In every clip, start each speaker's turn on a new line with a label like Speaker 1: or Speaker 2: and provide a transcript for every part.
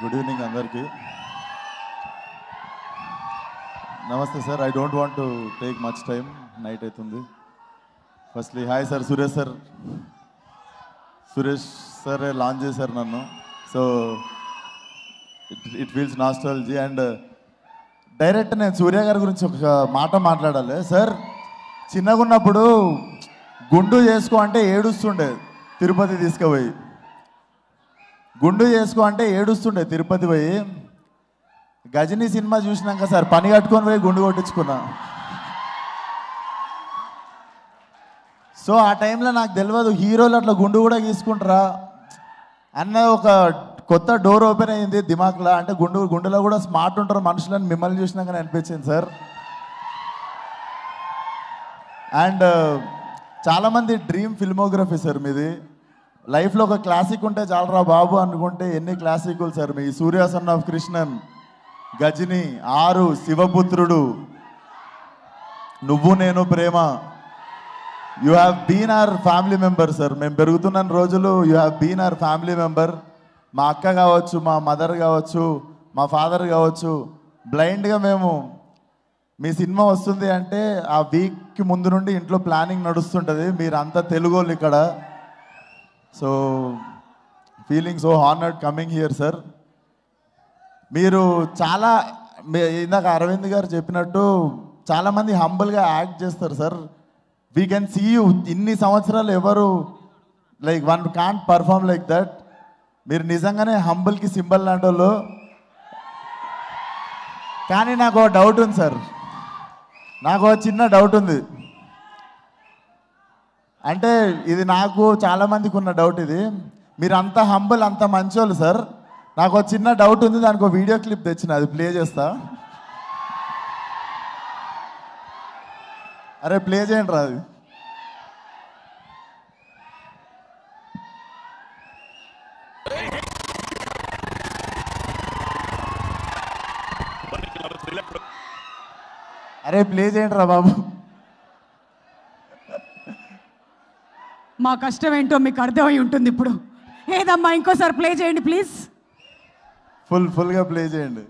Speaker 1: Good evening అందరికీ. నమస్తే sir. I don't want to take much time, night అవుతుంది. Firstly hi sir. Suresh sir launch చేశారు నన్ను. So it feels nostalgia. And direct నేను సూర్య గారి గురించి ఒక మాట మాట్లాడాలి సార్. చిన్నగా ఉన్నప్పుడు గుండు చేసుకో అంటే ఏడుస్తుండే తిరుపతి తీసుకుపోయి. గుండు చేసుకో అంటే ఏడుస్తుండే తిరుపతి పోయి. గజనీ సినిమా చూసినాక సార్ పని కట్టుకొని పోయి గుండు కొట్టించుకున్నా. సో ఆ టైంలో నాకు తెలియదు హీరోలు అట్లా గుండు కూడా గీసుకుంటారా అన్న ఒక కొత్త డోర్ ఓపెన్ అయ్యింది దిమాక్లో. అంటే గుండెలో కూడా స్మార్ట్ ఉంటారు మనుషులని మిమ్మల్ని చూసినాకనే అనిపించింది సార్. అండ్ చాలామంది డ్రీమ్ ఫిల్మోగ్రఫీ సార్ మీది. లైఫ్లో ఒక క్లాసిక్ ఉంటే చాలరా బాబు అనుకుంటే ఎన్ని క్లాసిక్లు సార్ మీ. Surya son of Krishnan, Ghajini, 6, Sivaputrudu, Nuvvu Nenu Prema. You have been our family member sir. మేము పెరుగుతున్న రోజులు you have been our family member. మా అక్క కావచ్చు, మా మదర్ కావచ్చు, మా ఫాదర్ కావచ్చు, బ్లైండ్గా మేము మీ సినిమా వస్తుంది అంటే ఆ వీక్కి ముందు నుండి ఇంట్లో ప్లానింగ్ నడుస్తుంటుంది. మీరు అంతా తెలుగు వాళ్ళు ఇక్కడ. So feeling so honoured coming here sir. మీరు చాలా ఇందాక అరవింద్ గారు చెప్పినట్టు చాలామంది హంబుల్గా యాక్ట్ చేస్తారు sir. We can see you. ఇన్ని సంవత్సరాలు ఎవరు like one can't perform like that. మీరు నిజంగానే హంబుల్కి సింబల్ లాంటి వాళ్ళు. కానీ నాకు ఒక డౌట్ ఉంది సార్. నాకు ఒక చిన్న డౌట్ ఉంది. అంటే ఇది నాకు చాలామందికి ఉన్న డౌట్ ఇది. మీరు అంత హంబుల్, అంత మంచోళ్ళు సార్. నాకు ఒక చిన్న డౌట్ ఉంది. దానికి ఒక వీడియో క్లిప్ తెచ్చిన, అది ప్లే చేస్తా. అరే ప్లే చేయండి రా అది. అరే ప్లే చేయండి రా బాబు.
Speaker 2: మా కష్టం ఏంటో మీకు అర్థమై ఉంటుంది ఇప్పుడు. ఏదమ్మా ఇంకోసారి ప్లే చేయండి ప్లీజ్.
Speaker 1: ఫుల్గా ప్లే చేయండి.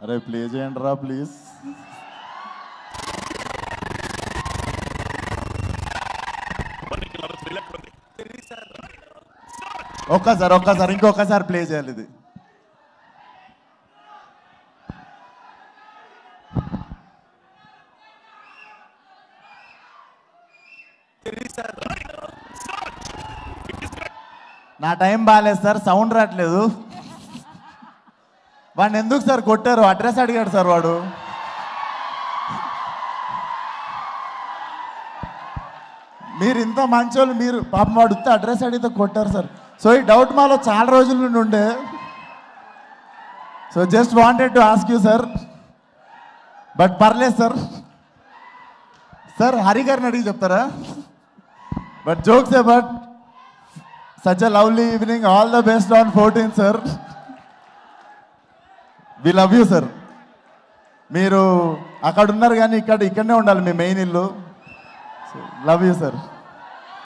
Speaker 1: అరే ప్లే చేయండి రా ప్లీజ్. ఒక్కసారి ఇంకొకసారి ప్లే చేయాలి ఇది. నా టైం బాగాలేదు సార్, సౌండ్ రావట్లేదు. వాడిని ఎందుకు సార్ కొట్టారు? అడ్రస్ అడిగాడు సార్ వాడు. మీరు ఇంత మంచోళ్ళు, మీరు పాపం వాడు అడ్రస్ అడిగితే కొట్టారు సార్. సో ఈ డౌట్ మాలో చాలా రోజుల నుండి ఉండే. So just wanted to ask you sir. But పర్లేదు సార్. సార్ హరి గారిని అడిగి చెప్తారా? But jokes about such a lovely evening. All the best on 14 sir. We love you sir. మీరు అక్కడ ఉన్నారు కానీ ఇక్కడనే ఉండాలి మీ మెయిన్ ఇల్లు. Love you sir.